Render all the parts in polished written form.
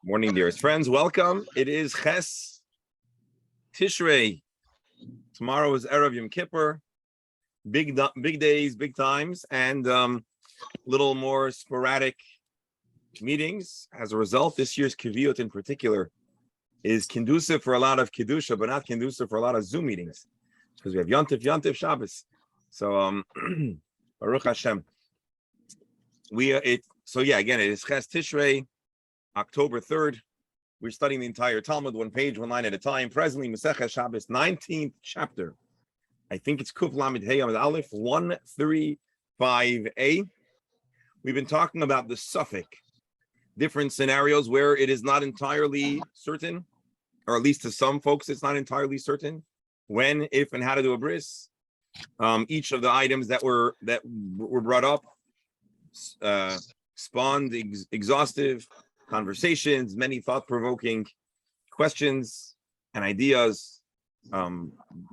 Morning, dearest friends. Welcome. It is Ches Tishrei. Tomorrow is Erev Yom Kippur. Big days, big times, and little more sporadic meetings. As a result, this year's Kiviyot in particular is conducive for a lot of Kedusha, but not conducive for a lot of Zoom meetings because we have Yontif, Shabbos. So Baruch Hashem. Again, it is Ches Tishrei, October 3rd. We're studying the entire Talmud, one page, one line at a time. Presently, Masechet Shabbos, 19th chapter. I think it's Kuf Lamed Hey Amud Aleph 135a. We've been talking about the suffix, different scenarios where it is not entirely certain, or at least to some folks, it's not entirely certain when, if, and how to do a bris. Each of the items that were brought up spawned exhaustive conversations, many thought-provoking questions and ideas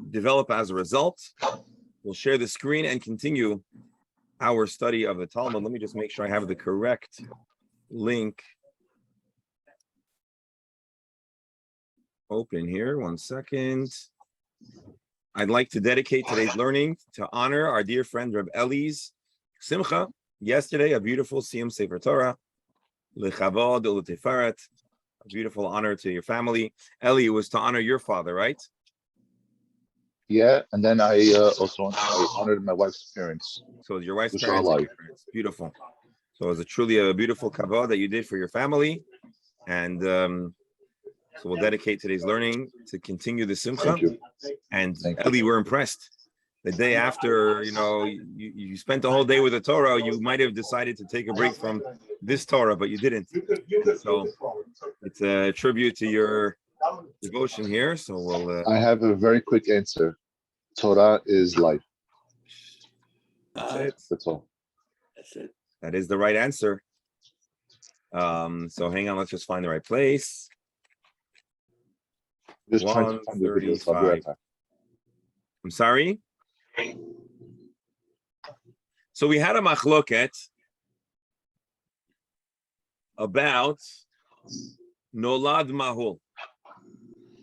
develop as a result. We'll share the screen and continue our study of the Talmud. Let me just make sure I have the correct link open here. 1 second. I'd like to dedicate today's learning to honor our dear friend Reb Eli's Simcha. Yesterday, a beautiful Siyum Sefer Torah. Lechavod u'letifaret. A beautiful honor to your family. Eli, it was to honor your father, right? Yeah, and then I honored my wife's parents. So your wife's parents. Beautiful. So it was truly a beautiful kavod that you did for your family. And so we'll dedicate today's learning to continue the simcha. And Eli, we're impressed. The day after, you spent the whole day with the Torah, you might have decided to take a break from this Torah, but you didn't. So it's a tribute to your devotion here. So we'll. I have a very quick answer. Torah is life. That's it. That's all. That's it. That is the right answer. So hang on, let's just find the right place. Just trying to find the video. So I'll be right back. I'm sorry. So we had a machloket about nolad mahul.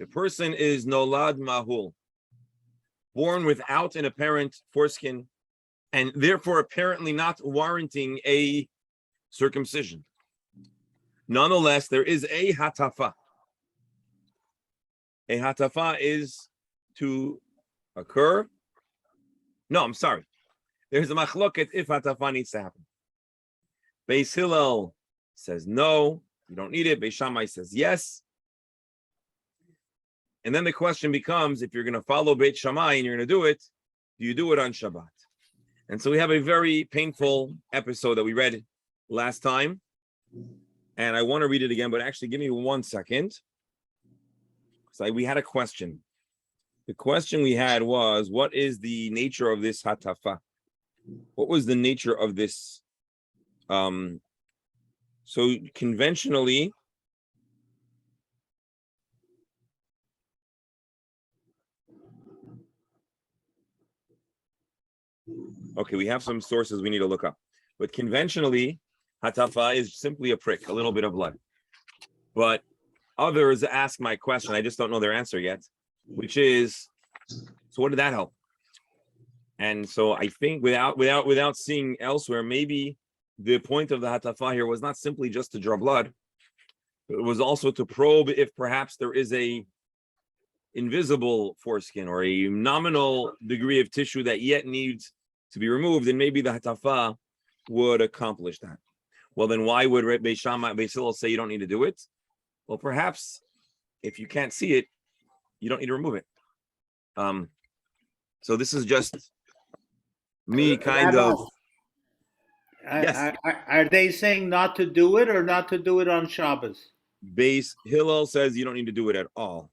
The person is nolad mahul, born without an apparent foreskin, and therefore apparently not warranting a circumcision. Nonetheless, there is a hatafa. A hatafa is to occur. No, I'm sorry. There's a machloket if hatafa needs to happen. Beis Hillel says no, you don't need it. Beis Shammai says yes. And then the question becomes, if you're going to follow Beit Shammai and you're going to do it, do you do it on Shabbat? And so we have a very painful episode that we read last time. And I want to read it again, but actually give me 1 second. So we had a question. The question we had was, what is the nature of this hatafa? What was the nature of this? So conventionally, okay, we have some sources we need to look up. But conventionally, hatafa is simply a prick, a little bit of blood. But others ask my question, I just don't know their answer yet, which is, so what did that help? And so I think without seeing elsewhere, maybe the point of the hatafa here was not simply just to draw blood, but it was also to probe if perhaps there is a invisible foreskin or a nominal degree of tissue that yet needs to be removed, and maybe the hatafa would accomplish that. Well, then why would Beis Shammai, Beis Hillel say you don't need to do it? Well, perhaps if you can't see it, you don't need to remove it. So this is just me kind of. Yes. Are they saying not to do it or not to do it on Shabbos? Beis Hillel says you don't need to do it at all.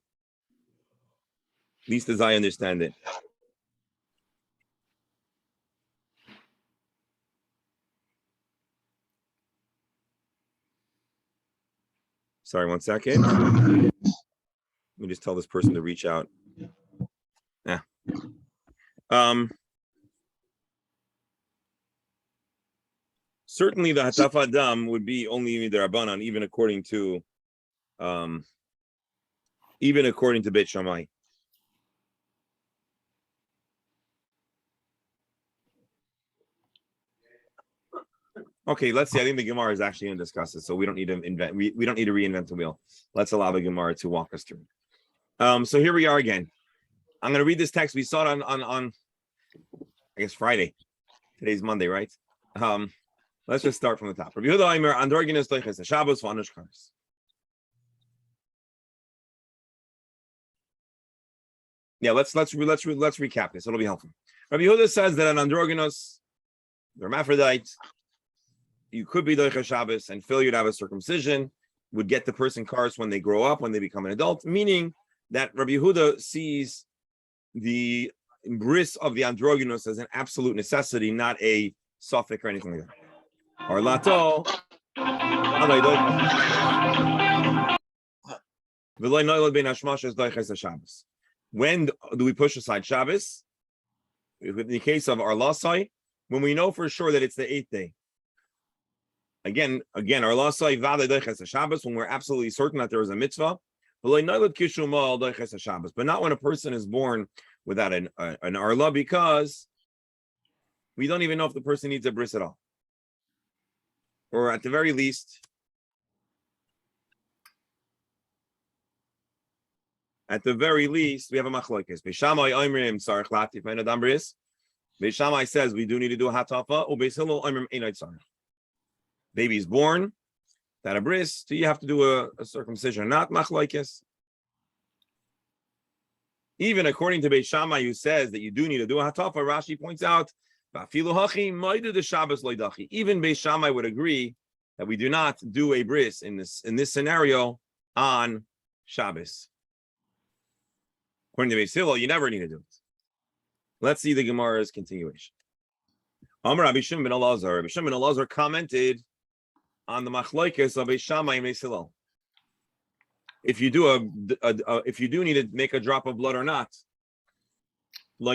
At least as I understand it. Sorry, 1 second. Let me just tell this person to reach out. Yeah. Certainly the Hataf Adam would be only Midarabanan, even according to even according to Beit Shammai. Okay, let's see. I think the Gemara is actually going to discuss it, so we don't need to invent. We don't need to reinvent the wheel. Let's allow the Gemara to walk us through. So here we are again. I'm going to read this text. We saw it on I guess Friday. Today's Monday, right? Let's just start from the top. Rabbi Yehuda Aimer androgynous doiches Shabbos v'anush kares. Yeah, let's recap this. It'll be helpful. Rabbi Yehuda says that an androgynous, hermaphrodite, you could be doiches Shabbos and failure to have a circumcision would get the person kares when they grow up, when they become an adult, meaning that Rabbi Yehuda sees the bris of the androgynous as an absolute necessity, not a suffix or anything like that. Or lato. When do we push aside Shabbos? In the case of our lasai, when we know for sure that it's the 8th day. Again, our lasai vada doiches Shabbos, when we're absolutely certain that there is a mitzvah. But not when a person is born without an arla, because we don't even know if the person needs a bris at all. Or at the very least, we have a machlokes. Beishamai oimrim sarich latif mein adam bris. Beishamai says we do need to do a hatafa. Or Beis Hillel oimrim einay sarich. Baby's born, that a bris, so you have to do a circumcision, not machlokes. Even according to Beis Shammai, who says that you do need to do a hatafa, Rashi points out, even Beis Shammai would agree that we do not do a bris in this scenario on Shabbos. According to Beis Hillel, you never need to do it. Let's see the Gemara's continuation. Amar Rabbi Shimon ben Elazar. Rabbi Shimon ben Elazar commented on the machlokes of Beis Shammai and Beis Hillel. If you do if you do need to make a drop of blood or not. Here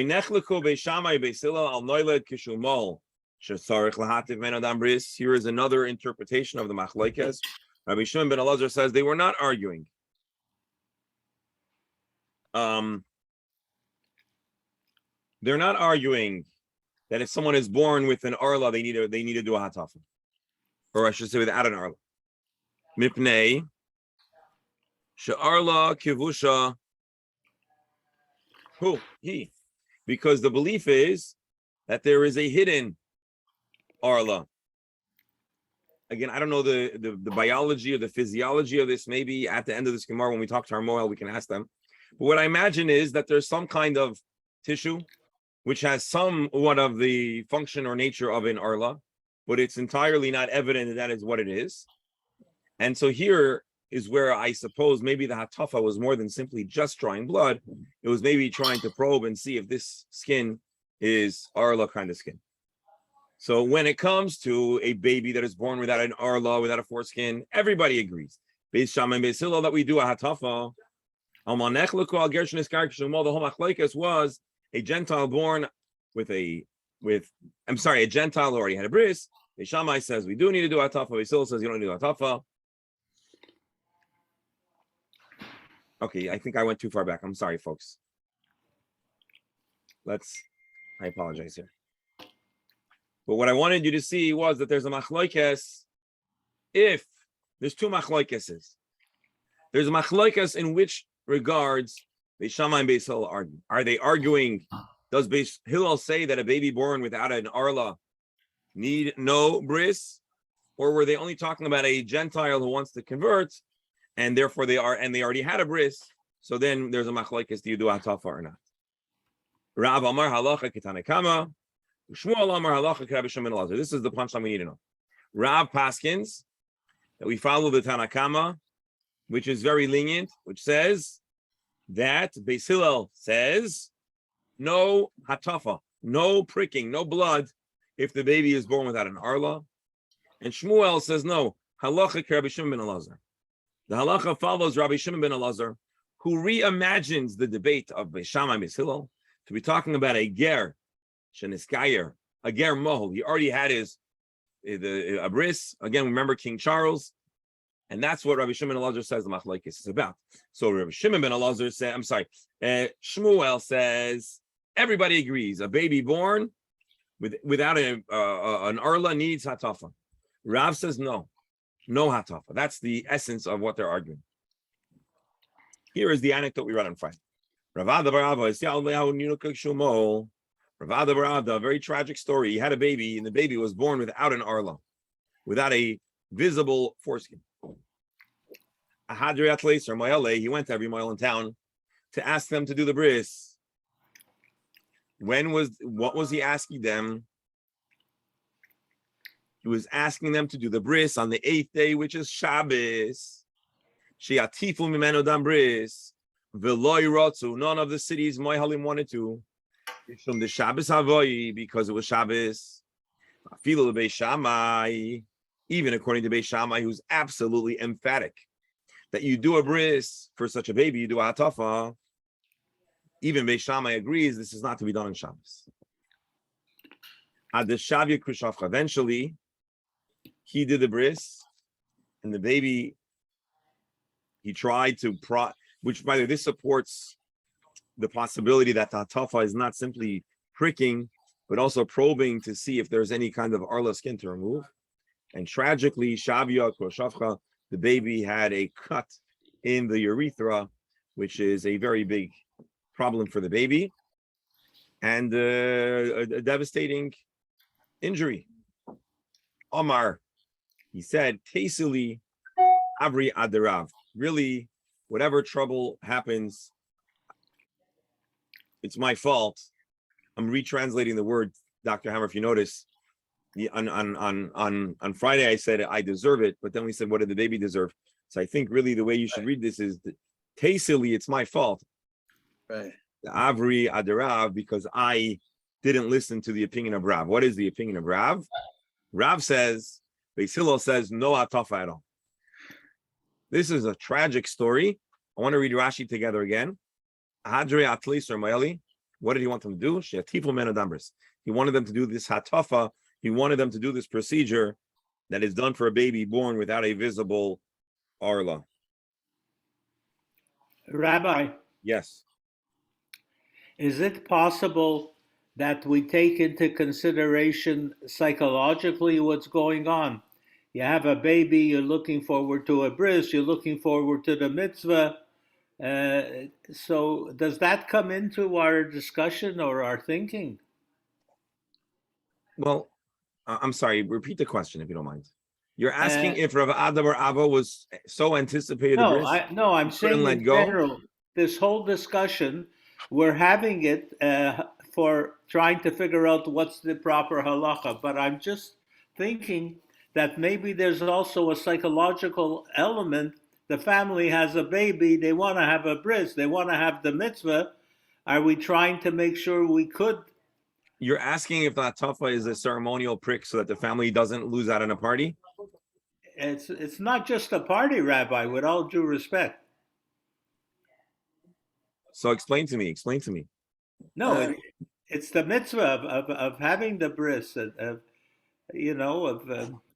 is another interpretation of the machlokes. Rabbi Shimon ben Elazar says they were not arguing. They're not arguing that if someone is born with an arla, they need to do a hatafa, or I should say without an arla. Mipnei she'arla kivusha. Who? He. Because the belief is that there is a hidden arla. Again, I don't know the biology or the physiology of this. Maybe at the end of this Gemara, when we talk to our Moel, we can ask them. But what I imagine is that there's some kind of tissue which has somewhat of the function or nature of an arla, but it's entirely not evident that is what it is. And so here is where I suppose maybe the hatafa was more than simply just drawing blood. It was maybe trying to probe and see if this skin is arla kind of skin. So when it comes to a baby that is born without an arla, without a foreskin, everybody agrees. Beis Shammai and Beis Hillel that we do a hatafa. The whole machlokes was a Gentile born a Gentile who already had a bris. Beis Shammai says we do need to do hatafa. Beis Hillel says you don't need to do hatafa. Okay, I think I went too far back. I'm sorry, folks. I apologize here. But what I wanted you to see was that there's a machlokes. If there's two machlokeses, there's a machlokes in which regards Beis Shammai and Beis Hillel argue. Are they arguing? Does Beis Hillel say that a baby born without an arla need no bris, or were they only talking about a Gentile who wants to convert, and therefore they already had a bris? So then there's a machlokes: do you do hatafa or not? Rav Amar halacha ketanekama, Shmuel Amar halacha k'Rabbi Shimon ben Elazar. This is the punchline we need to know. Rav paskins that we follow the Tanakama, which is very lenient, which says that Beis Hillel says no hatafa, no pricking, no blood if the baby is born without an arla. And Shmuel says no, halacha k'Rabbi Shimon ben Elazar. The halacha follows Rabbi Shimon ben Elazar, who reimagines the debate of Beis Shammai and Beis Hillel to be talking about a ger, sheniskayer, a ger mohel. He already had a bris. Again, remember King Charles, And that's what Rabbi Shimon ben Elazar says the machlokes is about. So Rabbi Shimon ben Elazar said, Shmuel says, everybody agrees, a baby born without an arla needs hatafa. Rav says no hatafa. That's the essence of what they're arguing. Here is the anecdote we read on Friday. Ravada Barada, a very tragic story. He had a baby, and the baby was born without an arla, without a visible foreskin. He went to every mile in town to ask them to do the bris. What was he asking them? He was asking them to do the bris on the 8th day, which is Shabbos. Sheatifu mimeno dam bris. V'loi rotzu. None of the cities Moihalim wanted to. From the Shabbos Havoi, because it was Shabbos. Afilu Beis Shammai. Even according to Beis Shammai, who's absolutely emphatic that you do a bris for such a baby, you do a hatafa. Even Beis Shammai agrees this is not to be done on Shabbos. Ad the Shavya Krishafcha. Eventually, he did the bris, and the baby, he tried to which, by the way, this supports the possibility that the hatafa is not simply pricking, but also probing to see if there's any kind of arla skin to remove. And tragically, Shavya Krishafcha, the baby had a cut in the urethra, which is a very big problem for the baby, and a devastating injury. Omar, he said, Tesili Avri Adarav. Really, whatever trouble happens, it's my fault. I'm retranslating the word, Dr. Hammer, if you notice. On Friday, I said I deserve it, but then we said, what did the baby deserve? So I think really the way you should read this is, Tasili, it's my fault. Right. Avri Adarav, because I didn't listen to the opinion of Rav. What is the opinion of Rav? Rav says, Beis Hillel says, no hatafa at all. This is a tragic story. I want to read Rashi together again. Hadre Atlis or Maeli. What did he want them to do? Sheatifu menadambris. He wanted them to do this hatafa. He wanted them to do this procedure that is done for a baby born without a visible arla. Rabbi, Yes. is it possible that we take into consideration psychologically what's going on? You have a baby, you're looking forward to a bris, you're looking forward to the mitzvah. So does that come into our discussion or our thinking? Well, I'm sorry. Repeat the question if you don't mind. You're asking Uh, if Rav Ada bar Ava was so anticipated the bris, I'm he couldn't saying let in go? general, this whole discussion, we're having it for trying to figure out what's the proper halacha. But I'm just thinking that maybe there's also a psychological element. The family has a baby, they want to have a bris, they want to have the mitzvah. Are we trying to make sure we could? You're asking if the hatafa is a ceremonial prick so that the family doesn't lose out on a party? It's not just a party, Rabbi, with all due respect. So explain to me. No, it's the mitzvah of having the bris, of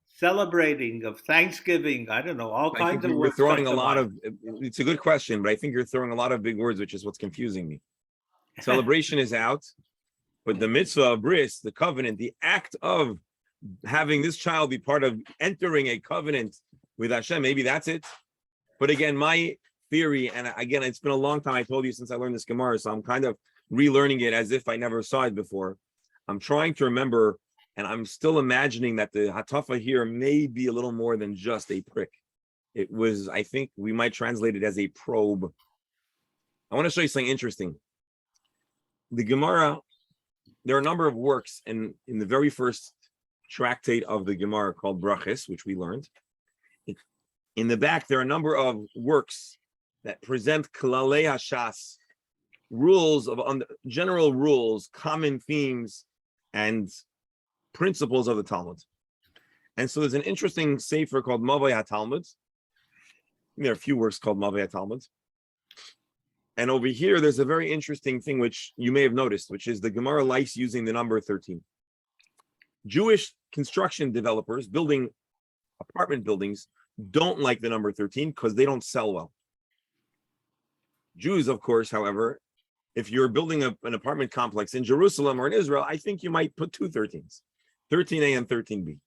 celebrating, of Thanksgiving. I don't know, all I think kinds of you're words throwing come a to lot mind. of, it's a good question, but I think you're throwing a lot of big words, which is what's confusing me. Celebration is out, but the mitzvah of bris, the covenant, the act of having this child be part of entering a covenant with Hashem, maybe that's it. But again, my theory, and again, it's been a long time, I told you, since I learned this Gemara, so I'm kind of relearning it as if I never saw it before. I'm trying to remember, and I'm still imagining that the hatafa here may be a little more than just a prick. It was, I think we might translate it as a probe. I want to show you something interesting. The Gemara, there are a number of works in the very first tractate of the Gemara called Brachis, which we learned. In the back, there are a number of works that present Klalei Hashas, rules of general rules, common themes, and principles of the Talmud. And so there's an interesting sefer called Mavai HaTalmud. There are a few works called Mavai HaTalmud. And over here, there's a very interesting thing which you may have noticed, which is the Gemara likes using the number 13. Jewish construction developers building apartment buildings don't like the number 13 because they don't sell well. Jews, of course, however, if you're building an apartment complex in Jerusalem or in Israel, I think you might put two 13s, 13A and 13B,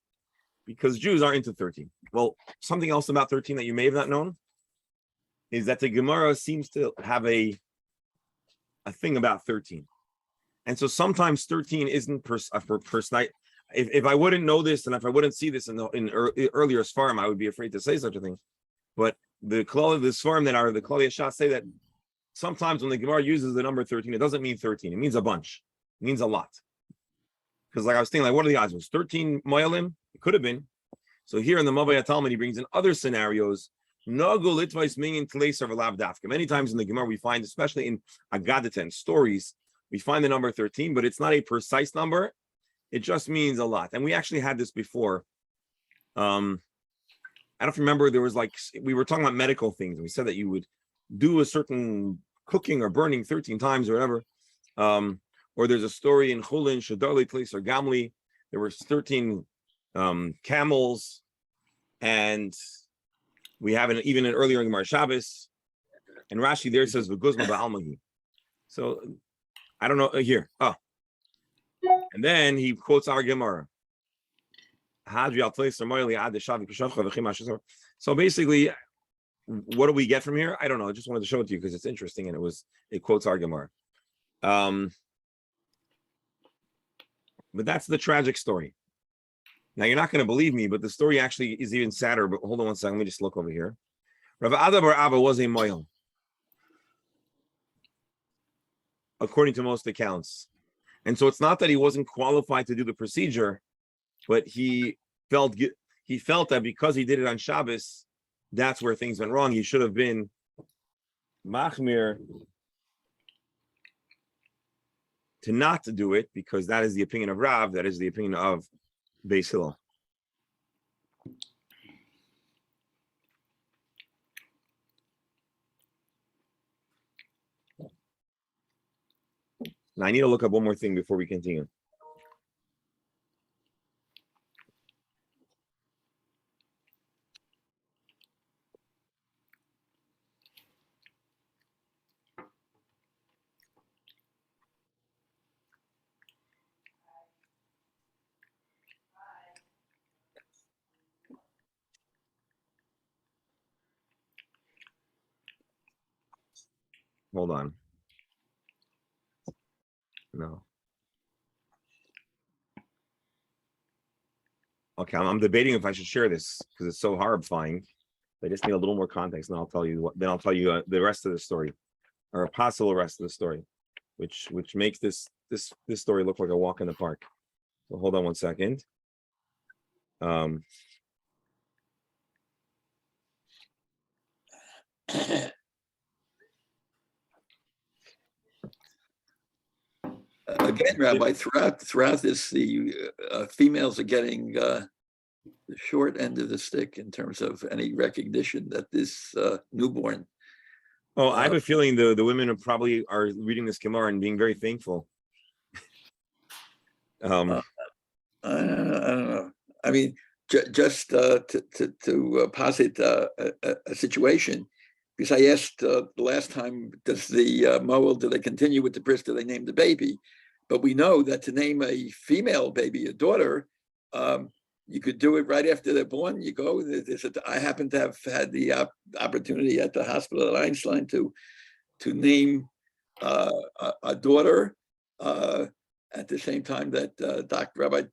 because Jews are into 13. Well, something else about 13 that you may have not known is that the Gemara seems to have a thing about 13. And so sometimes 13 isn't per night. If I wouldn't know this and if I wouldn't see this in earlier Sfarim, I would be afraid to say such a thing. But the Sfarim that are the Klal Yashas say that sometimes when the Gemara uses the number 13, it doesn't mean 13. It means a bunch. It means a lot. Because like I was thinking, like, what are the odds? Was 13 Moyalim? It could have been. So here in the Mavaya Talmud, he brings in other scenarios. Many times in the Gemara, we find, especially in Agadah stories, we find the number 13, but it's not a precise number. It just means a lot. And we actually had this before. I don't remember, there was we were talking about medical things. And we said that you would do a certain cooking or burning 13 times or whatever. Or there's a story in Chulin, Shadali, Tlis, or Gamli. There were 13 camels. And we have even an earlier in Gemara Shabbos. And Rashi there says, V'guzma ba'almahi. So, I don't know, here. Oh. And then he quotes our Gemara. So basically, what do we get from here? I don't know. I just wanted to show it to you because it's interesting, and it quotes our Gemara. But that's the tragic story. Now you're not going to believe me, but the story actually is even sadder. But hold on one second. Let me just look over here. Rav Ada bar Abba was a moyel, according to most accounts. And so it's not that he wasn't qualified to do the procedure, but he felt that because he did it on Shabbos, that's where things went wrong. He should have been machmir to not to do it, because that is the opinion of Rav, that is the opinion of Beis Hillel. Now I need to look up one more thing before we continue. Hold on. No. Okay, I'm debating if I should share this because it's so horrifying. I just need a little more context, and I'll tell you what. Then I'll tell you the rest of the story, or a possible rest of the story, which makes this story look like a walk in the park. So hold on one second. Again, Rabbi, throughout this, the females are getting the short end of the stick in terms of any recognition that this newborn. Oh, I have a feeling the women probably are reading this Gemara and being very thankful. I don't know. I mean, just to posit a situation, because I asked the last time, does the Moel, do they continue with the bris? Do they name the baby? But we know that to name a female baby, a daughter, you could do it right after they're born. You go. I happen to have had the opportunity at the hospital at Einstein to name a daughter at the same time that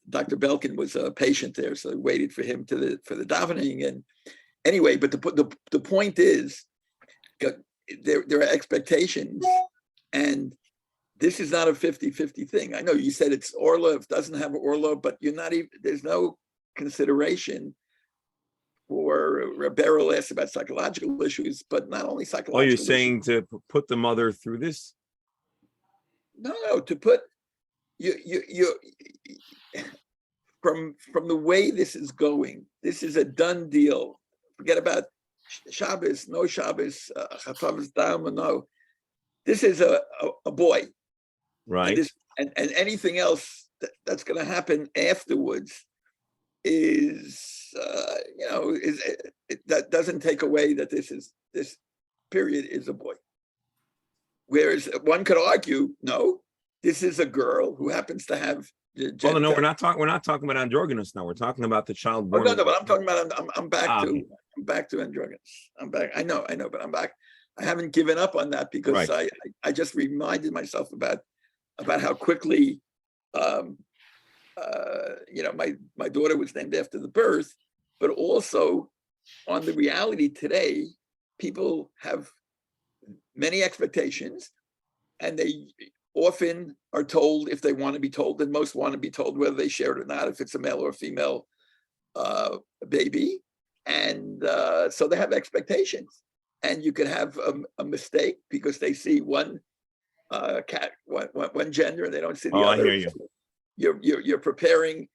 Dr. Belkin was a patient there, so I waited for him for the davening. And anyway, but the point is, there are expectations, and this is not a 50-50 thing. I know you said it's Orla, if it doesn't have Orla, but you're not even, there's no consideration for Beryl asked about psychological issues, but not only psychological. Oh, you're saying to put the mother through this? No, to put you from the way this is going, this is a done deal. Forget about Shabbos, no Shabbos, no. This is a boy, right? And anything else that's going to happen afterwards is, that doesn't take away that this period is a boy. Whereas one could argue, no, this is a girl who happens to have. Well, no, we're not talking about androgynous now. We're talking about the child Oh, born. no, but I'm talking about. I'm back to. Okay. I'm back to androgynous. I'm back. I know, but I'm back. I haven't given up on that because Right. I just reminded myself about how quickly, my daughter was named after the birth, but also on the reality today, people have many expectations, and they often are told if they want to be told, and most want to be told whether they share it or not, if it's a male or female baby. And so they have expectations. And you can have a mistake because they see one gender and they don't see the other. I hear you. You're preparing.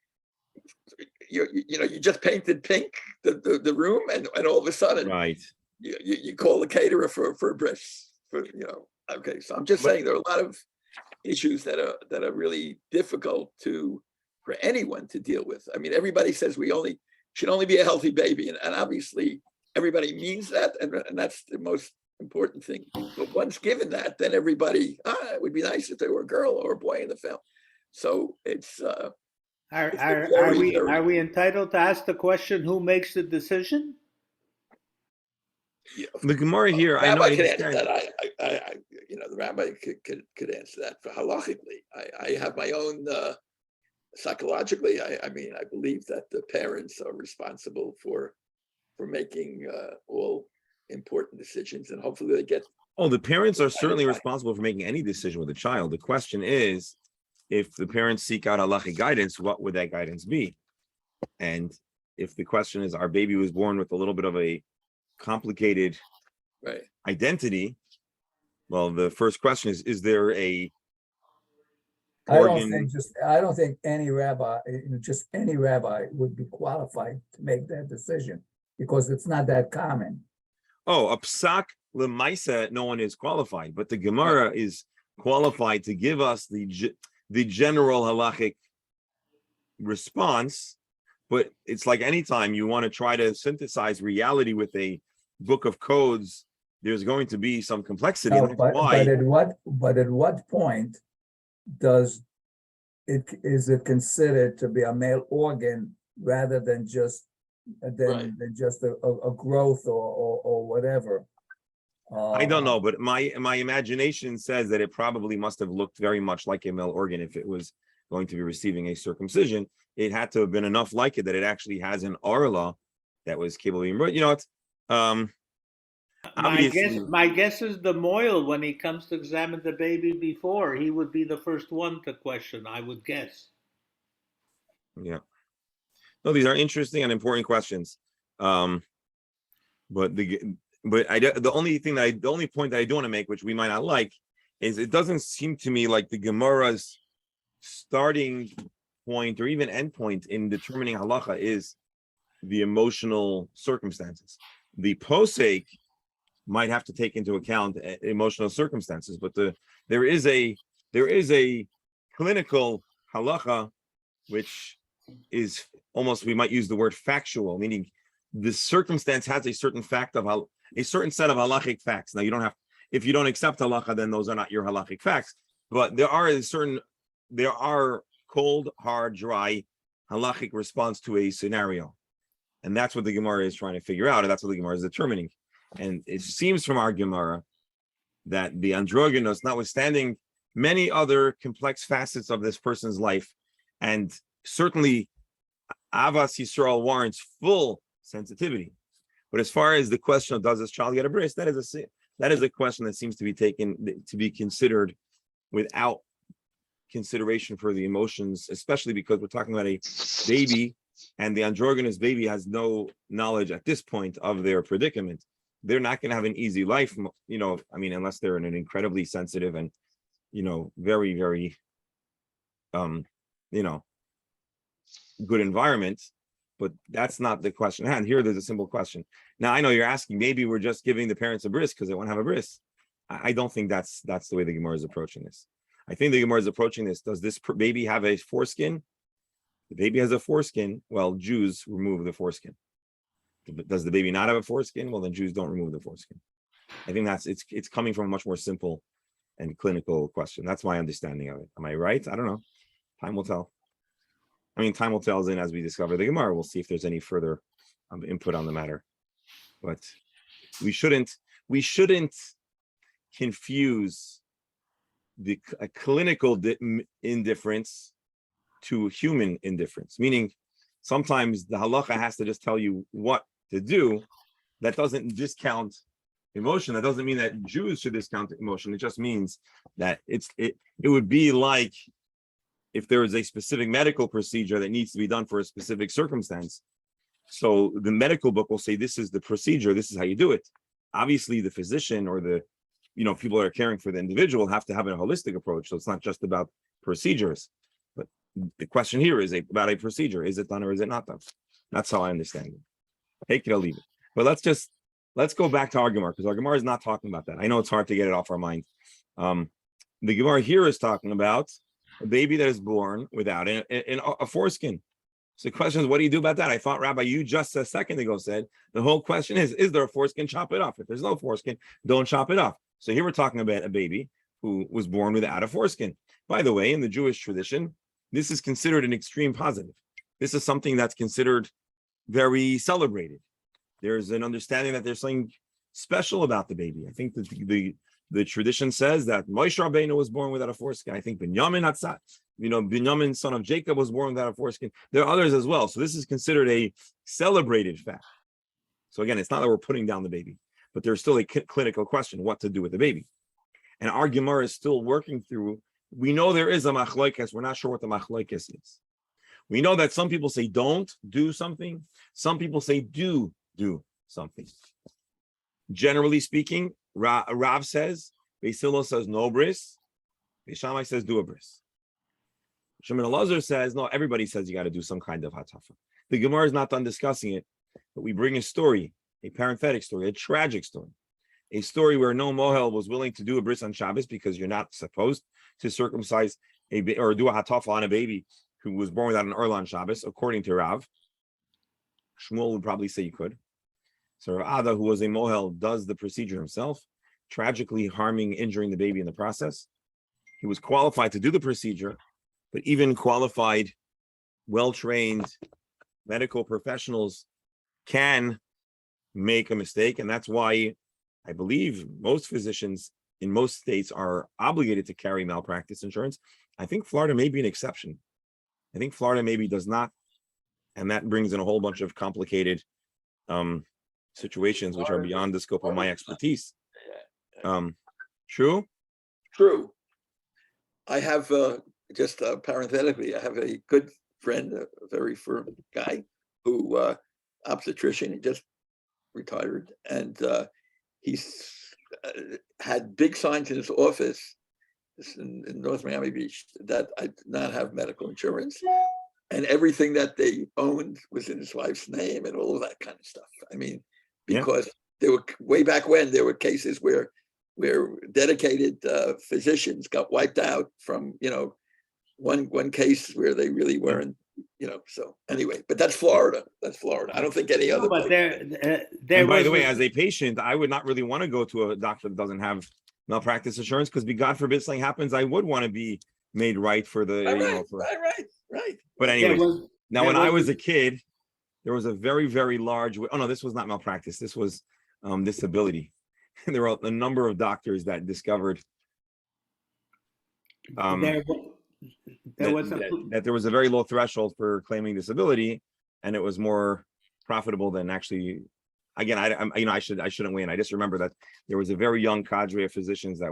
You just painted pink the room, and all of a sudden, Right. You call the caterer for a bris. Okay. So I'm just saying there are a lot of issues that are really difficult for anyone to deal with. I mean, everybody says should only be a healthy baby, and obviously everybody means that, and that's the most important thing. But once given that, then everybody, it would be nice if there were a girl or a boy in the family. So it's are we entitled to ask the question, who makes the decision? The Gemara here, I know. Rabbi could answer that. The rabbi could answer that for halachically. I have my own psychologically. I mean, I believe that the parents are responsible for making all important decisions, and hopefully they get. Oh, the parents are certainly responsible for making any decision with a child. The question is, if the parents seek out halachic guidance, what would that guidance be? And if the question is, our baby was born with a little bit of a complicated identity, well, the first question is there a organ? I don't think any rabbi would be qualified to make that decision because it's not that common. Oh, a psak lemaisa, no one is qualified, but the Gemara is qualified to give us the general halachic response. But it's like anytime you want to try to synthesize reality with a book of codes, there's going to be some complexity. No, but at what point is it considered to be a male organ rather than just a growth or whatever? I don't know, but my imagination says that it probably must have looked very much like a male organ if it was going to be receiving a circumcision. It had to have been enough like it that it actually has an arla that was capable of being, but it's my guess is the moil, when he comes to examine the baby before, he would be the first one to question, I would guess. Yeah. No, these are interesting and important questions. But the only point that I do want to make, which we might not like, is it doesn't seem to me like the Gemara's starting point or even end point in determining halacha is the emotional circumstances. The posek might have to take into account emotional circumstances, but there is a clinical halacha which is almost, we might use the word factual, meaning the circumstance has a certain fact of a certain set of halachic facts. Now, you don't have, if you don't accept halacha, then those are not your halachic facts. But there are cold, hard, dry halachic response to a scenario. And that's what the Gemara is trying to figure out, and that's what the Gemara is determining. And it seems from our Gemara that the androgynous, notwithstanding many other complex facets of this person's life, and certainly Avas Yisrael warrants full sensitivity. But as far as the question of does this child get a bris, that is a question that seems to be taken to be considered without consideration for the emotions, especially because we're talking about a baby, and the androgynous baby has no knowledge at this point of their predicament. They're not going to have an easy life, unless they're in an incredibly sensitive and, very, very, good environment. But that's not the question. And here, there's a simple question. Now, I know you're asking, maybe we're just giving the parents a bris because they want to have a bris. I don't think that's the way the Gemara is approaching this. I think the Gemara is approaching this. Does this baby have a foreskin? The baby has a foreskin. Well, Jews remove the foreskin. Does the baby not have a foreskin? Well, then Jews don't remove the foreskin. I think it's coming from a much more simple and clinical question. That's my understanding of it. Am I right? I don't know. Time will tell. I mean, time will tell, and as we discover the Gemara, we'll see if there's any further input on the matter. But we shouldn't confuse a clinical indifference to human indifference. Meaning, sometimes the halacha has to just tell you what to do. That doesn't discount emotion. That doesn't mean that Jews should discount emotion. It just means that it would be like if there is a specific medical procedure that needs to be done for a specific circumstance. So the medical book will say, this is the procedure, this is how you do it. Obviously, the physician or the people that are caring for the individual have to have a holistic approach. So it's not just about procedures. But the question here is about a procedure. Is it done or is it not done? That's how I understand it. Take it or leave it. But let's go back to our Gemara, because our Gemara is not talking about that. I know it's hard to get it off our mind. The Gemara here is talking about a baby that is born without a foreskin. So the question is, what do you do about that? I thought, Rabbi, you just a second ago said the whole question is there a foreskin? Chop it off. If there's no foreskin, don't chop it off. So here we're talking about a baby who was born without a foreskin. By the way, in the Jewish tradition, this is considered an extreme positive. This is something that's considered very celebrated. There's an understanding that there's something special about the baby. I think that the tradition says that Moshe Rabbeinu was born without a foreskin. I think Binyamin, son of Jacob, was born without a foreskin. There are others as well. So this is considered a celebrated fact. So again, it's not that we're putting down the baby, but there's still a clinical question, what to do with the baby. And our Gemara is still working through. We know there is a machlokes. We're not sure what the machlokes is. We know that some people say don't do something. Some people say do something. Generally speaking, Rav says, Beis Hillel says no bris, Beis Shammai says do a bris. Shimon Elazar says, no, everybody says you got to do some kind of hatafa. The Gemara is not done discussing it, but we bring a story, a parenthetic story, a tragic story, a story where no mohel was willing to do a bris on Shabbos because you're not supposed to circumcise or do a hatafa on a baby who was born without an urla on Shabbos, according to Rav. Shmuel would probably say you could. So Rav Ada, who was a mohel, does the procedure himself, tragically injuring the baby in the process. He was qualified to do the procedure, but even qualified, well-trained medical professionals can make a mistake. And that's why I believe most physicians in most states are obligated to carry malpractice insurance. I think Florida may be an exception. I think Florida maybe does not. And that brings in a whole bunch of complicated situations which are beyond the scope of my expertise. True? True. I have just parenthetically, I have a good friend, a very firm guy who obstetrician, he just retired, and he's had big signs in his office in North Miami Beach that I did not have medical insurance, and everything that they owned was in his wife's name and all of that kind of stuff. I mean, because there were way back when there were cases where dedicated physicians got wiped out from, one case where they really weren't, so anyway, but that's Florida. I don't think any other. But and by the way, as a patient, I would not really want to go to a doctor that doesn't have malpractice insurance, because God forbid something happens, I would want to be made right for the, Right. But anyway, when I was a kid, there was a very, very large, this was not malpractice. This was disability. There were a number of doctors that discovered that there was a very low threshold for claiming disability, and it was more profitable than actually. Again, I shouldn't weigh in. I just remember that there was a very young cadre of physicians that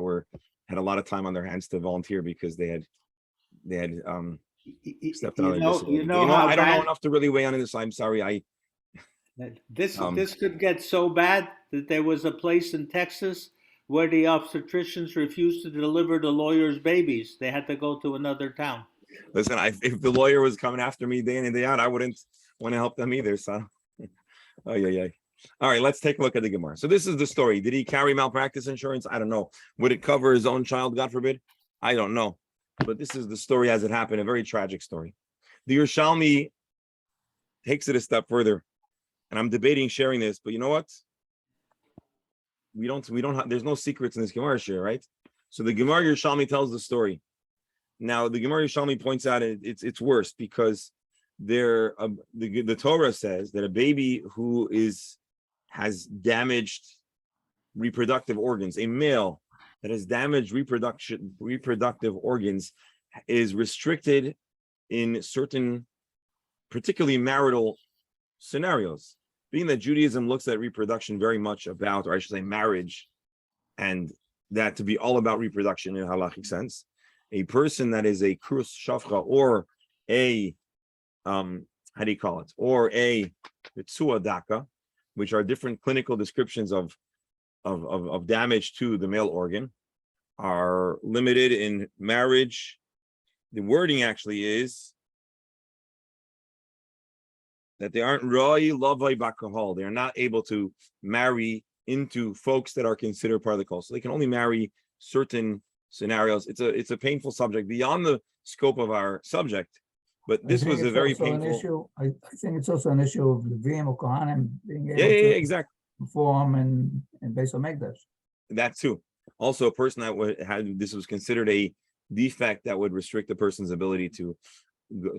had a lot of time on their hands to volunteer because they had stepped on their disability. I don't know enough to really weigh on this. I'm sorry. This could get so bad that there was a place in Texas where the obstetricians refused to deliver the lawyers' babies. They had to go to another town. Listen, if the lawyer was coming after me day in and day out, I wouldn't want to help them either. So, All right, let's take a look at the Gemara. So this is the story. Did he carry malpractice insurance? I don't know. Would it cover his own child, God forbid? I don't know. But this is the story as it happened, a very tragic story. The Yerushalmi takes it a step further, and I'm debating sharing this, but you know what? We don't have, there's no secrets in this Gemara share, right? So the Gemara Yerushalmi tells the story. Now the Gemara Yerushalmi points out it's worse because the Torah says that a baby who has damaged reproductive organs, a male that has damaged reproductive organs, is restricted in certain, particularly marital scenarios. Being that Judaism looks at reproduction very much about, or I should say marriage, and that to be all about reproduction in a halachic sense, a person that is a krus shafcha or a how do you call it, or a pitzua daka, which are different clinical descriptions of damage to the male organ, are limited in marriage. The wording actually is that they aren't roi lavai bakahol. They are not able to marry into folks that are considered part of the cult. So they can only marry certain scenarios. It's a painful subject beyond the scope of our subject. But this was a very painful I think it's also an issue of Levim or Kohanim being able yeah, to exactly. perform in Beis HaMikdash. That too. Also, a person that had this was considered a defect that would restrict the person's ability to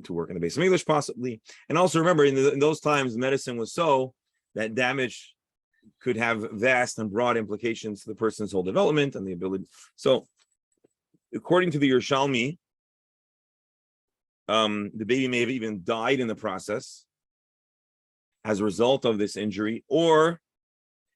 work in the base of English, possibly. And also remember, in those times, medicine was so that damage could have vast and broad implications to the person's whole development and the ability. So, according to the Yerushalmi, the baby may have even died in the process as a result of this injury, or,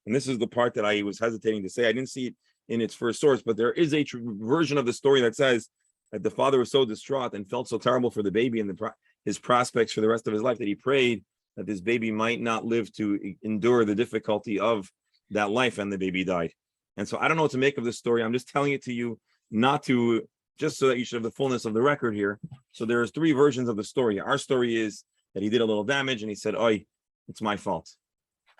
and this is the part that I was hesitating to say, I didn't see it in its first source, but there is a version of the story that says that the father was so distraught and felt so terrible for the baby and his prospects for the rest of his life that he prayed that this baby might not live to endure the difficulty of that life, and the baby died. And so I don't know what to make of this story. I'm just telling it to you, just so that you should have the fullness of the record here. So there's three versions of the story. Our story is that he did a little damage and he said, "Oi, it's my fault."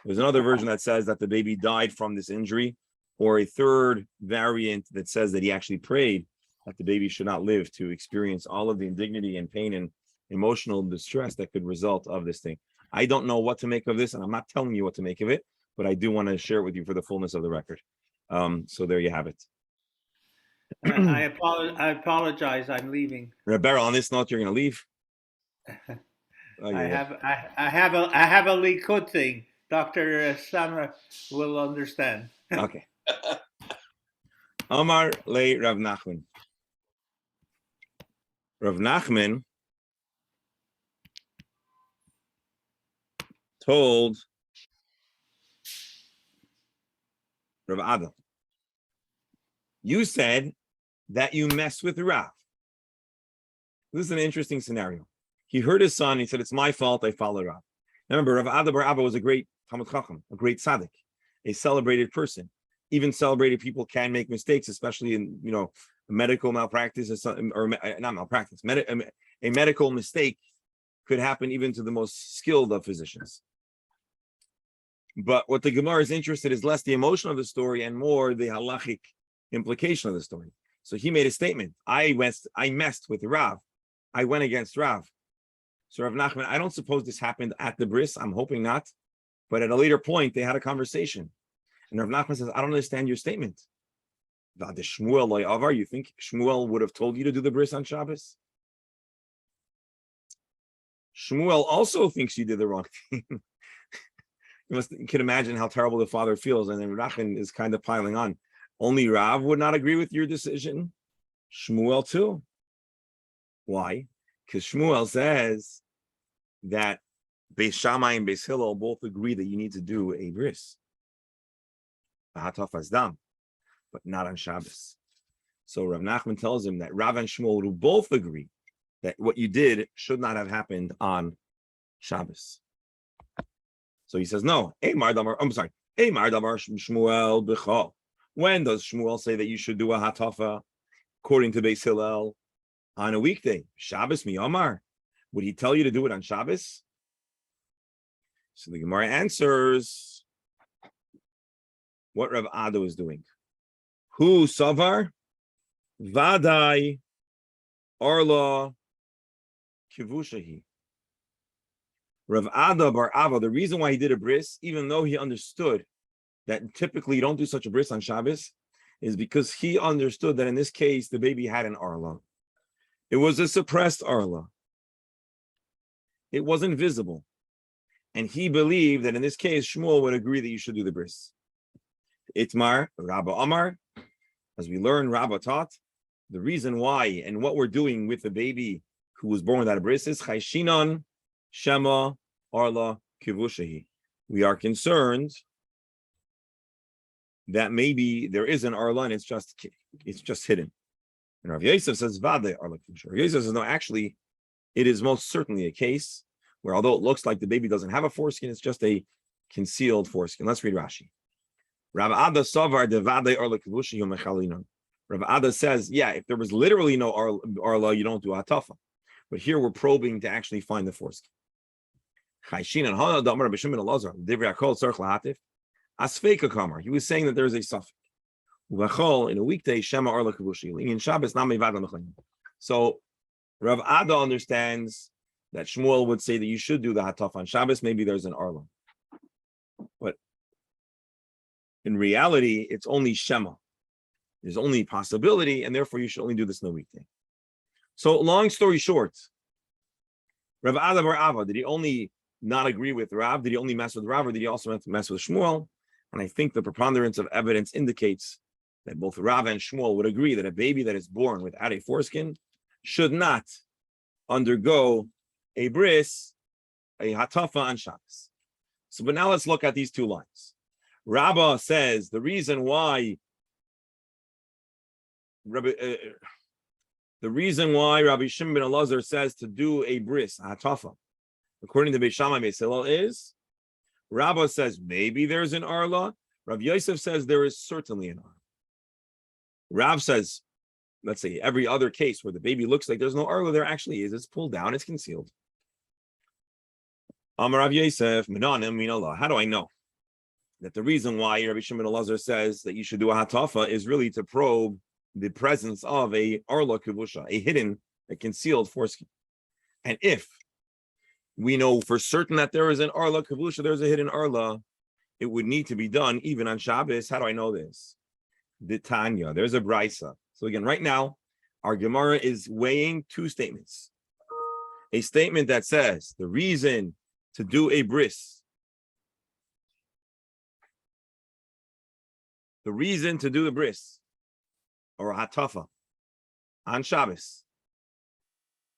There's another version that says that the baby died from this injury, or a third variant that says that he actually prayed that the baby should not live to experience all of the indignity and pain and emotional distress that could result of this thing. I don't know what to make of this, and I'm not telling you what to make of it, but I do want to share it with you for the fullness of the record. So there you have it. I apologize. I'm leaving. Rebera, on this note, you're going to leave? I have a Likud thing. Dr. Samra will understand. Okay. Amar le Rav Nachman. Rav Nachman told Rav Ada, you said that you messed with Rav. This is an interesting scenario. He heard his son. He said, "It's my fault. I followed Rav." Remember, Rav Ada bar Abba was a great Talmid Chacham, a great tzaddik, a celebrated person. Even celebrated people can make mistakes, especially in medical malpractice or not malpractice. A medical mistake could happen even to the most skilled of physicians. But what the Gemara is interested in is less the emotion of the story and more the halachic implication of the story. So he made a statement. I messed with Rav. I went against Rav. So Rav Nachman, I don't suppose this happened at the bris. I'm hoping not. But at a later point, they had a conversation. And Rav Nachman says, I don't understand your statement. You think Shmuel would have told you to do the bris on Shabbos? Shmuel also thinks you did the wrong thing. You can imagine how terrible the father feels. And then Rachan is kind of piling on. Only Rav would not agree with your decision. Shmuel too. Why? Because Shmuel says that Beis Shammai and Beis Hillel both agree that you need to do a bris. But not on Shabbos. So Rav Nachman tells him that Rav and Shmuel will both agree that what you did should not have happened on Shabbos. So he says, no. Shmuel b'chol. When does Shmuel say that you should do a hatafa according to Beis Hillel on a weekday? Shabbos miyamar. Would he tell you to do it on Shabbos? So the Gemara answers what Rav Ado is doing. Who savar? Vadai Arla kivushahi. Rav Ada bar Ava, the reason why he did a bris, even though he understood that typically you don't do such a bris on Shabbos, is because he understood that in this case, the baby had an arla. It was a suppressed arla. It wasn't visible. And he believed that in this case, Shmuel would agree that you should do the bris. Itmar, Rabba Amar, as we learn, Rabba taught, the reason why and what we're doing with the baby who was born without a bris is Chayshinon, Shema, Arla, Kivushahi. We are concerned that maybe there is an Arla and it's just hidden. And Rav Yosef says, Vade Arla Kivushahi. Rav Yosef says, no, actually, it is most certainly a case where although it looks like the baby doesn't have a foreskin, it's just a concealed foreskin. Let's read Rashi. Rav Ada Savar Devade Arla Kivushahi Mechalinon. Rav Ada says, yeah, if there was literally no Arla, you don't do Hatafa. But here we're probing to actually find the foreskin. Chayshin and Hana Damar B'Shimon Elazar Divrei Hakol Tzarich Lahatif Asfeika Kamar. He was saying that there is a suffix. Uvachol in a weekday Shema Arla Kivushahi. In Shabbos Nami Vada Mechalinon. So Rav Ada understands that Shmuel would say that you should do the Hataf on Shabbos. Maybe there's an Arla. But in reality, it's only Shema. There's only possibility, and therefore you should only do this in the weekday. So long story short, Rav Ada bar Ava, did he only not agree with Rav? Did he only mess with Rav, or did he also mess with Shmuel? And I think the preponderance of evidence indicates that both Rav and Shmuel would agree that a baby that is born without a foreskin should not undergo a bris, a hatafa on Shabbos. So, but now let's look at these two lines. Rabbah says the reason why Rabbi Shimon ben Elazar says to do a bris, a hatafa, according to Beis Shammai Beis Hillel, is Rabbah says maybe there's an arla. Rav Yosef says there is certainly an arla. Rav says, let's say every other case where the baby looks like there's no arla, there actually is. It's pulled down, it's concealed. Amar Rav Yosef, Minanim min Allah. How do I know that the reason why Rabbi Shimon Elazar says that you should do a hatafa is really to probe the presence of a arla kivusha, a hidden, a concealed foreskin? And if we know for certain that there is an arla kivusha, there's a hidden arla, it would need to be done even on Shabbos. How do I know this? The Tanya, there's a brisa. So again, right now, our Gemara is weighing two statements. A statement that says the reason to do a bris, the reason to do the bris or a hatafa on Shabbos,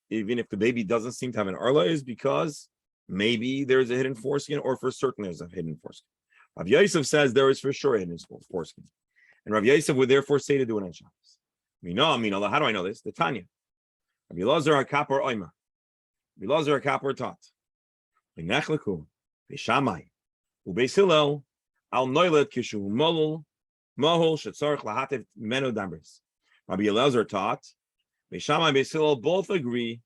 even if the baby doesn't seem to have an arla, is because maybe there's a hidden foreskin, or for certain there's a hidden foreskin. Rav Yosef says there is for sure a hidden foreskin, and Rav Yosef would therefore say to do it on Shabbos. Mina, how do I know this? The Tanya. Rabbi Elazar HaKapor Oima. Rabbi Elazar HaKapor taught. V'nechleku v'shamai u'beis Hillel al noilet kishu mohol shetzarich lahativ menu dambris. Rabbi Elazar taught. V'shamai beis Hillel both agree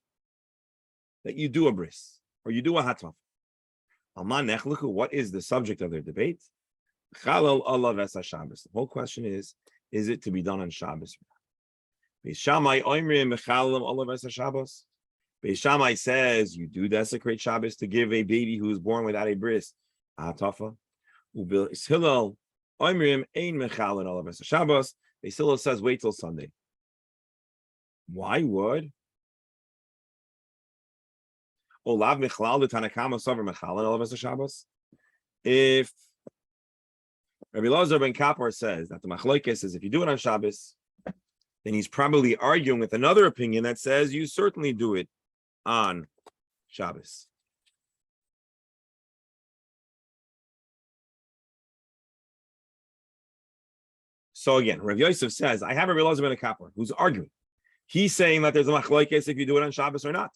that you do a bris or you do a hataf. Alma nechleku. What is the subject of their debate? Chalal Allah v'esa Shabbos. The whole question is it to be done on Shabbos? Beis Shammai oimrim mechalim Allah v'esa Shabbos. Beis Shammai says you do desecrate Shabbos to give a baby who is born without a bris a hatafa. Beis Hillel oimrim ein mechalin Allah v'esa Shabbos. Beis Hillel says wait till Sunday. Why would Olav mechalal the Tanakama sover mechalin Allah v'esa Shabbos? If Rabbi Elazar ben Kapor says that the machlokes is if you do it on Shabbos, then he's probably arguing with another opinion that says you certainly do it on Shabbos. So again, Rav Yosef says, I have Rabbi Elazar ben Kapor who's arguing. He's saying that there's a machlokes if you do it on Shabbos or not.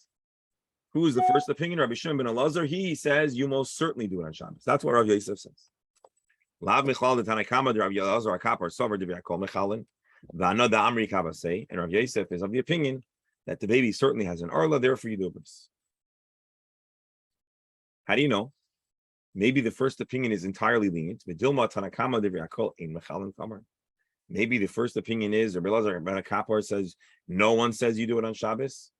Who is the first opinion? Rabbi Shimon ben Elazar. He says you most certainly do it on Shabbos. That's what Rav Yosef says. Lav Michal the Tanakama de Rav Elazar HaKapor Sover de V'Yakol Mechalin V'Ana da Amri Kavasei, and Rav Yosef is of the opinion that the baby certainly has an arla, therefore you do a bris. How do you know? Maybe the first opinion is entirely lenient. Medilma Tanakama de V'Yakol Ein Mechalin Kamar. Maybe the first opinion is Rabbi Elazar ben Kapor says no one says you do it on Shabbos.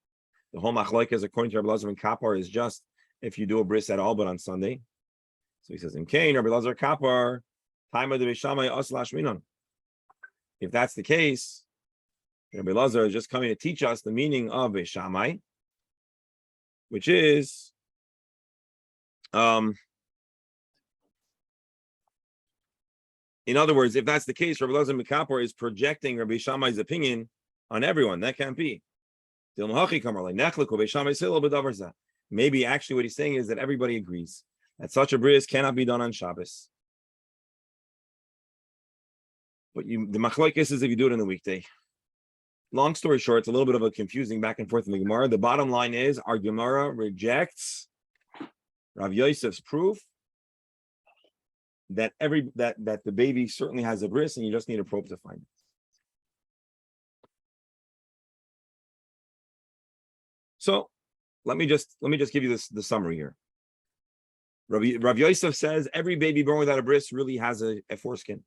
The whole machlokes according to Rabbi Lazar and Kapar is just if you do a bris at all, but on Sunday. So he says, "In Kain, Rabbi Lazar Kapar, time of the Beishamai Aslash Minon." If that's the case, Rabbi Lazar is just coming to teach us the meaning of Beishamai, which is in other words, if that's the case, Rabbi Lazar Mikapor is projecting Rabbi Shammai's opinion on everyone. That can't be. Maybe actually what he's saying is that everybody agrees that such a bris cannot be done on Shabbos. But the machlokes is if you do it in the weekday. Long story short, it's a little bit of a confusing back and forth in the Gemara. The bottom line is our Gemara rejects Rav Yosef's proof that that the baby certainly has a bris, and you just need a probe to find it. So let me just give you the summary here. Rav Yosef says every baby born without a bris really has a foreskin,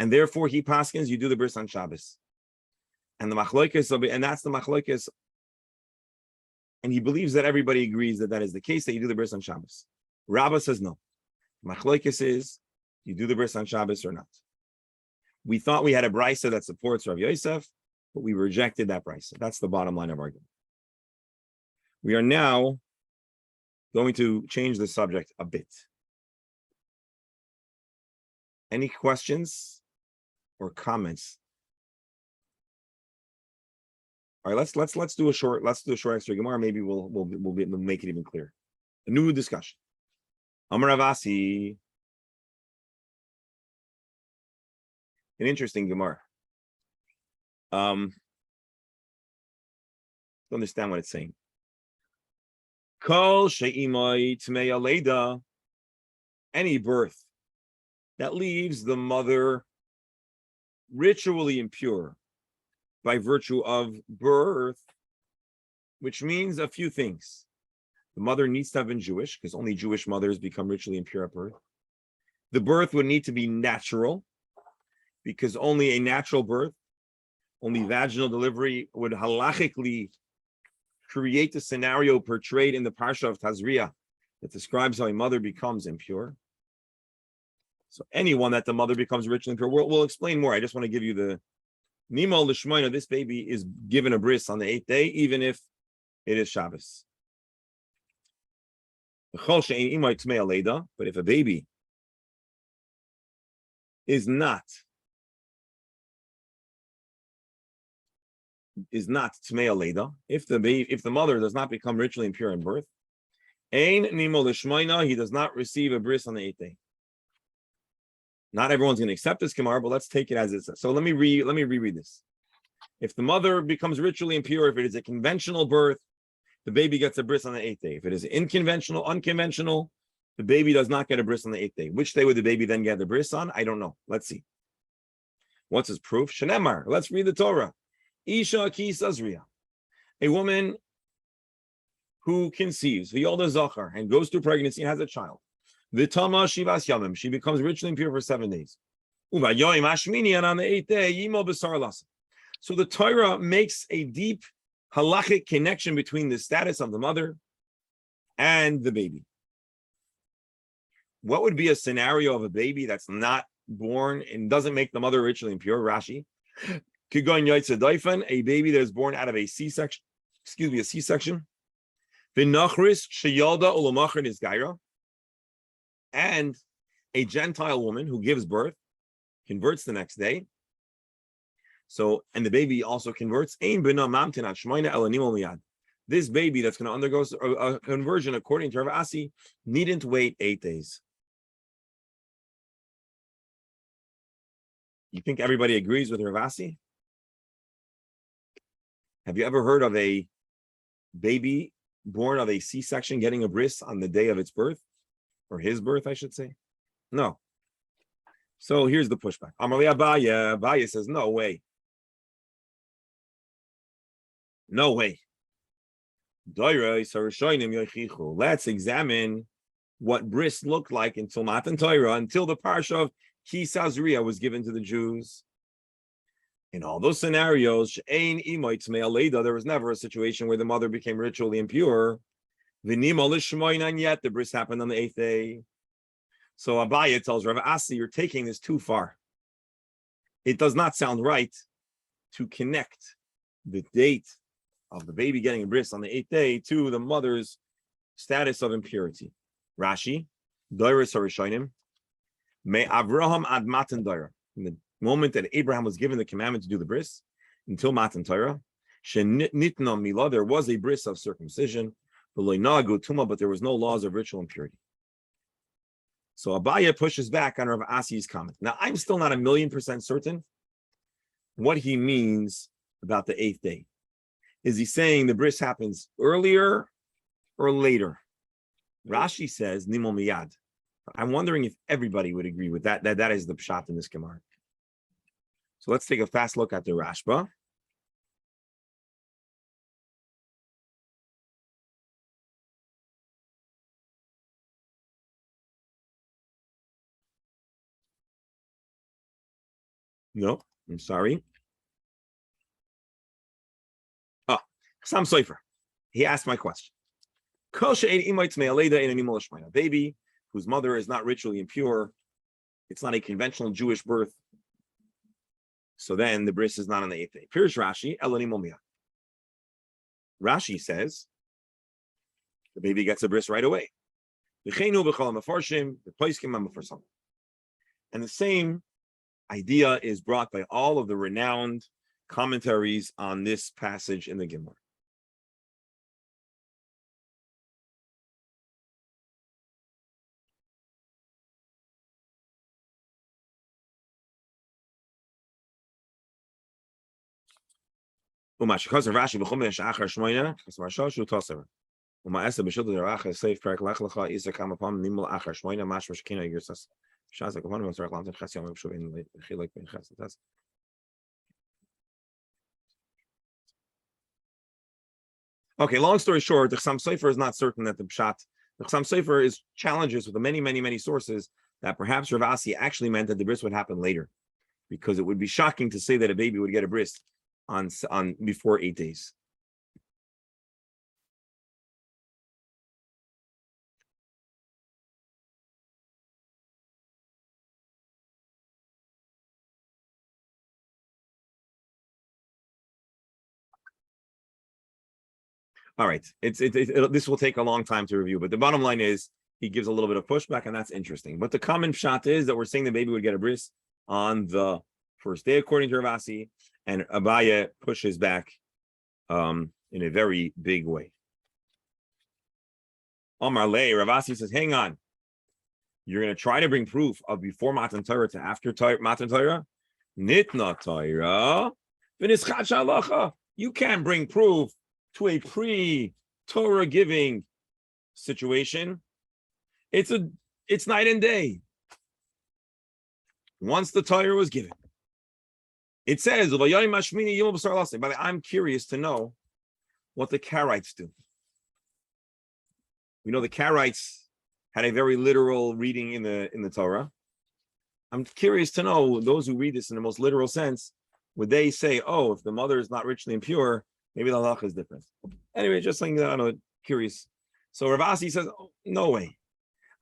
and therefore he paskins you do the bris on Shabbos. And the machlokes, and that's the machlokes, and he believes that everybody agrees that is the case, that you do the bris on Shabbos. Rabbah says no. Machlokes is you do the bris on Shabbos or not. We thought we had a brisa that supports Rav Yosef, but we rejected that brisa. That's the bottom line of our argument. We are now going to change the subject a bit. Any questions or comments? All right, let's do a short extra Gemara. Maybe we'll make it even clearer. A new discussion. Amar Ravasi. An interesting Gemara. Understand what it's saying. Kol she'imai tmei aleda. Any birth that leaves the mother ritually impure by virtue of birth, which means a few things. The mother needs to have been Jewish, because only Jewish mothers become ritually impure at birth. The birth would need to be natural, because only a natural birth, only vaginal delivery would halachically create the scenario portrayed in the Parsha of Tazria that describes how a mother becomes impure. So anyone that the mother becomes ritually impure, we'll explain more. I just want to give you the Nimo Lishmoina, this baby is given a bris on the 8th day, even if it is Shabbos. But if a baby is not Tmei Aleda, if the mother does not become ritually impure in birth, Ein Nimo Lishmoina, he does not receive a bris on the 8th day. Not everyone's going to accept this Gemara, but let's take it as it says. So let me reread this. If the mother becomes ritually impure, if it is a conventional birth, the baby gets a bris on the 8th day. If it is unconventional, the baby does not get a bris on the 8th day. Which day would the baby then get the bris on? I don't know. Let's see. What's his proof? Shenemar. Let's read the Torah. Isha ki sazria. A woman who conceives, v'yolda zachar, and goes through pregnancy and has a child. V'tama shivas yamim. She becomes ritually impure for 7 days. Uvayoyim ashmini, and on the 8th day, yimo b'sar lasa. So the Torah makes a deep halachic connection between the status of the mother and the baby. What would be a scenario of a baby that's not born and doesn't make the mother ritually impure? Rashi. A baby that is born out of a C-section, a C-section. And a Gentile woman who gives birth, converts the next day. So, and the baby also converts. This baby that's going to undergo a conversion according to Rav Asi needn't wait 8 days. You think everybody agrees with Rav Asi? Have you ever heard of a baby born of a C-section getting a bris on the day of its birth? Or his birth, I should say? No. So here's the pushback. Amalei Abaye says, no way. No way. Let's examine what bris looked like until Matan Torah, until the parsha of Ki Sazria was given to the Jews. In all those scenarios, there was never a situation where the mother became ritually impure. And yet the bris happened on the 8th day. So Abaya tells Rav Asi, you're taking this too far. It does not sound right to connect the date of the baby getting a bris on the 8th day to the mother's status of impurity. Rashi, Doiris Harishonim, May Avraham ad Matan Doira. In the moment that Abraham was given the commandment to do the bris, until Matan Torah, Shenitna Milah, there was a bris of circumcision, but there was no laws of ritual impurity. So Abaya pushes back on Rav Asi's comment. Now, I'm still not 1,000,000% certain what he means about the 8th day. Is he saying the bris happens earlier or later? Rashi says Nimol Miyad. I'm wondering if everybody would agree with that. That is the pshat in this Gemara. So let's take a fast look at the Rashba. No, I'm sorry. Oh, Sam Sofer. He asked my question. A baby whose mother is not ritually impure, it's not a conventional Jewish birth. So then the bris is not on the 8th day. Here's Rashi, Rashi says the baby gets a bris right away. And the same idea is brought by all of the renowned commentaries on this passage in the Gemara. Rashi Rashi b'chumash achar shmoina kasmarsha shu toser. Esa b'shul deracha seif perak lech lecha isa kamapam nimul achar shmoina mashmash kina yirsas. Shaz like one of us are lamzim chas yom b'shuv in chilek ben chas. That's okay. Long story short, the Chassam Sofer is not certain that the pshat. The Chassam Sofer is challenges with the many sources that perhaps Rav Asi actually meant that the bris would happen later, because it would be shocking to say that a baby would get a bris on before 8 days. All right, this will take a long time to review, but the bottom line is he gives a little bit of pushback, and that's interesting. But the common pshat is that we're saying the baby would get a bris on the first day, according to Rav Asi, and Abaya pushes back in a very big way. Amar Le, Rav Asi says, hang on. You're going to try to bring proof of before Matan Torah to after Matan Torah? Nitna Torah, v'nischat shalacha. You can't bring proof to a pre-Torah giving situation. It's night and day. Once the Torah was given, it says, but I'm curious to know what the Karaites do. We know the Karaites had a very literal reading in the Torah. I'm curious to know, those who read this in the most literal sense, would they say, oh, if the mother is not ritually impure, maybe the halacha is different. Anyway, just something that I'm curious. So Rav Asi says, oh, no way.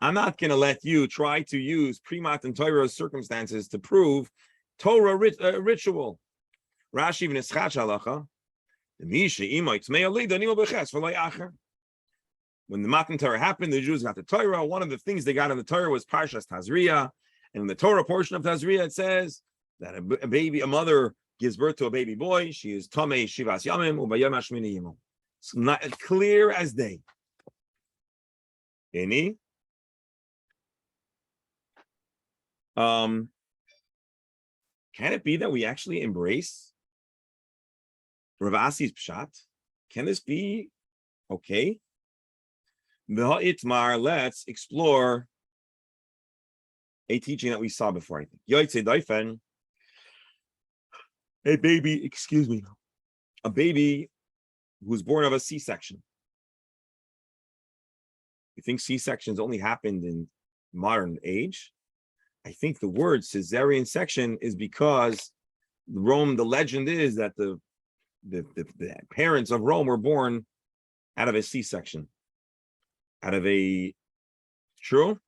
I'm not going to let you try to use pre-Matan Torah circumstances to prove Torah ritual. Rashi v'nischat halacha. When the Matan Torah happened, the Jews got the Torah. One of the things they got in the Torah was Parshas Tazria. And in the Torah portion of Tazria, it says that a mother gives birth to a baby boy. She is Tamei Shivas Yamim Ubayam Hashmini Yimim. It's not clear as day. Any? Can it be that we actually embrace Rav Asi's pshat? Can this be okay? Let's explore a teaching that we saw before, I think. A baby who's born of a C-section. You think C-sections only happened in modern age? I think the word cesarean section is because Rome, the legend is that the parents of Rome were born out of a C-section, out of a true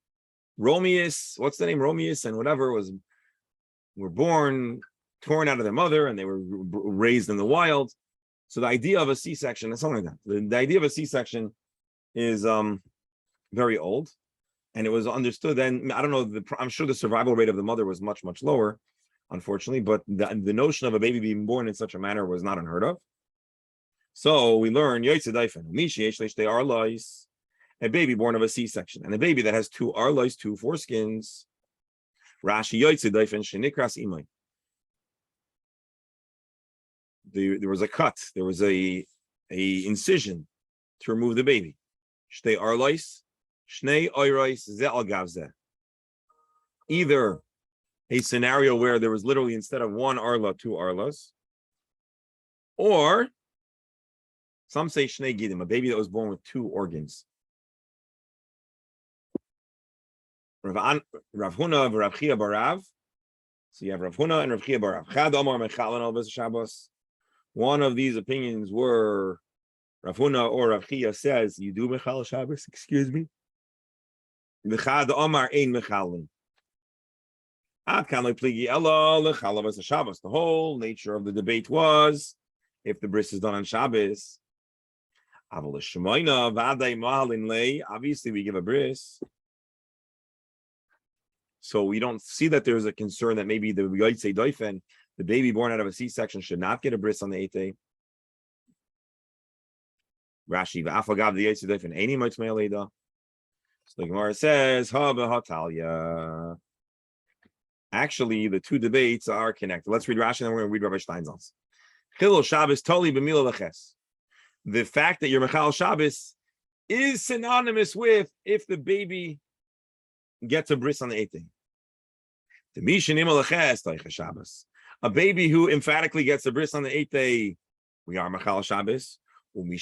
Romeus. What's the name? Romeus and whatever were born torn out of their mother, and they were raised in the wild. So the idea of a C-section is something like that. The idea of a C-section is very old, and it was understood then. I don't know. I'm sure the survival rate of the mother was much, much lower, unfortunately. But the notion of a baby being born in such a manner was not unheard of. So we learn a baby born of a C-section, and a baby that has two arlois, two foreskins. Rashi shenikras imay. There was a cut. There was a incision to remove the baby. Shtei arlois, shnei oirois ze al gavze. Either a scenario where there was literally instead of one arla, two arlas, or some say shnei gidim, a baby that was born with two organs. Rav Huna, Rav Chia Barav. So you have Rav Huna and Rav Chia Barav. Chad Omar Mechalen al Bes Shabbos. One of these opinions were Rav Huna or Rav Chia says you do Mechal Shabbos. Excuse me. The Chad Omar ein Mechalen. Ad kan le pligi elo lechal Bes Shabbos. The whole nature of the debate was if the bris is done on Shabbos. Aval Shemoina Vaday Mahalin Lei. Obviously, we give a bris. So we don't see that there's a concern that maybe the Yotzei Doifen, the baby born out of a C-section, should not get a bris on the 8th day. Rashi v'afagav the Yotzei Doifen any motzmei leida. So the Gemara says ha b'hatalia. Actually, the two debates are connected. Let's read Rashi, and then we're going to read Rabbi Steinsaltz. Chilul Shabbos toli b'mila leches. The fact that you're Mechal Shabbos is synonymous with if the baby gets a bris on the 8th day. A baby who emphatically gets a bris on the 8th day, we are Mechal Shabbos. And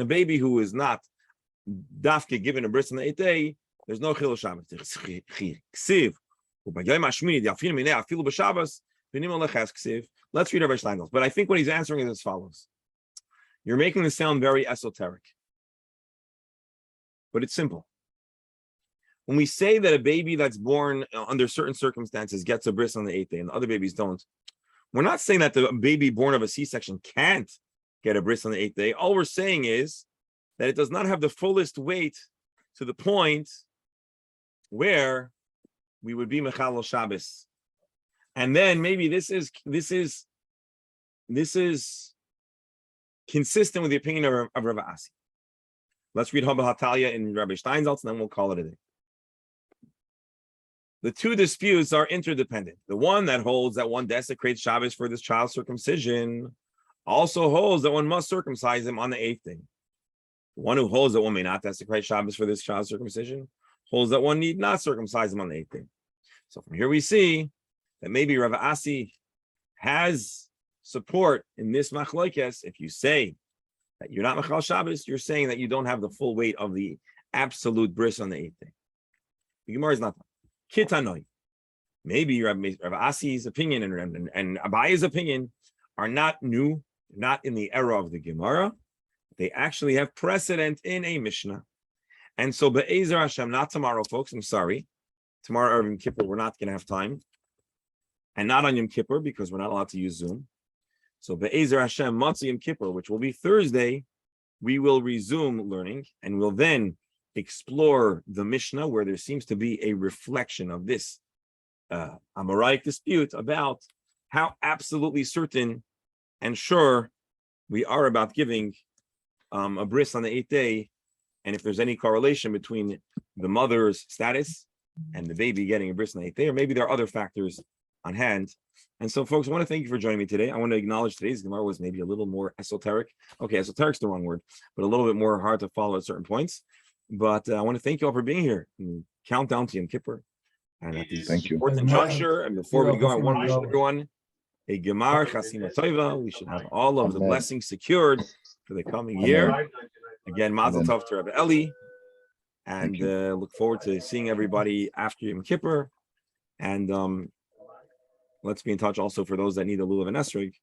a baby who is not dafke given a bris on the 8th day, there's no Chilul Shabbos. Let's read Rabbi Steinsaltz. But I think what he's answering is as follows. You're making this sound very esoteric, but it's simple. When we say that a baby that's born under certain circumstances gets a bris on the 8th day and the other babies don't, we're not saying that the baby born of a C-section can't get a bris on the 8th day. All we're saying is that it does not have the fullest weight to the point where we would be Mechal Shabbos. And then maybe this is consistent with the opinion of Rav Asi. Let's read Haba Hatalia in Rabbi Steinsaltz, and then we'll call it a day. The two disputes are interdependent. The one that holds that one desecrates Shabbos for this child's circumcision also holds that one must circumcise him on the 8th day. The one who holds that one may not desecrate Shabbos for this child's circumcision holds that one need not circumcise him on the 8th day. So from here we see that maybe Rav Asi has support in this machlokes. If you say that you're not Mechal Shabbos, you're saying that you don't have the full weight of the absolute bris on the 8th day. The Gemara is not that. Kitanoi. Maybe Rav Asi's opinion and Abaye's opinion are not new, not in the era of the Gemara. They actually have precedent in a Mishnah. And so Be'ezer Hashem, not tomorrow, folks, I'm sorry. Tomorrow, Yom Kippur, we're not going to have time. And not on Yom Kippur, because we're not allowed to use Zoom. So Be'ezer Hashem, Matzah Yom Kippur, which will be Thursday, we will resume learning, and we'll then explore the Mishnah, where there seems to be a reflection of this Amoraic dispute about how absolutely certain and sure we are about giving a bris on the 8th day, and if there's any correlation between the mother's status and the baby getting a bris on the 8th day, or maybe there are other factors on hand. And so, folks, I want to thank you for joining me today. I want to acknowledge today's Gemara was maybe a little more esoteric. Okay, esoteric's the wrong word, but a little bit more hard to follow at certain points. But I want to thank you all for being here. Countdown to Yom Kippur. And at this Thank you. important juncture, and before we go, I want to wish everyone a Gemar Chasima Toiva. We should have all of the Amen. blessings secured for the coming year. Again, Mazel Amen. Tov to Rabbi Eli. And Thank look forward to seeing everybody after Yom Kippur. And let's be in touch also for those that need a lulav and esrog.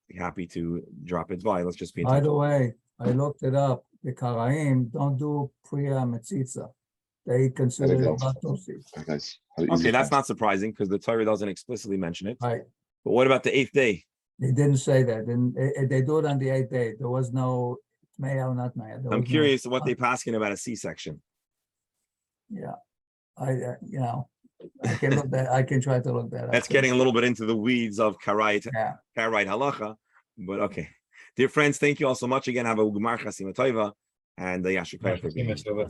Be happy to drop it by. Let's just be in By touch. the way, I looked it up. The Karaim don't do Priya Metzitza. They consider it go. Batusi. Alright, guys. Have an easy Okay, that's time. not surprising because the Torah doesn't explicitly mention it. Right. But what about the 8th day? They didn't say that. And they do it on the 8th day. There was no Maya or not Maya. I'm curious what they asking about a C-section. Yeah. You know, I can look that. I can try to look that up. That's getting a little bit into the weeds of Karait Yeah. halacha, but okay. Dear friends, thank you all so much again. Have a Gemar Chasima Tova and the Yashikaya for being here.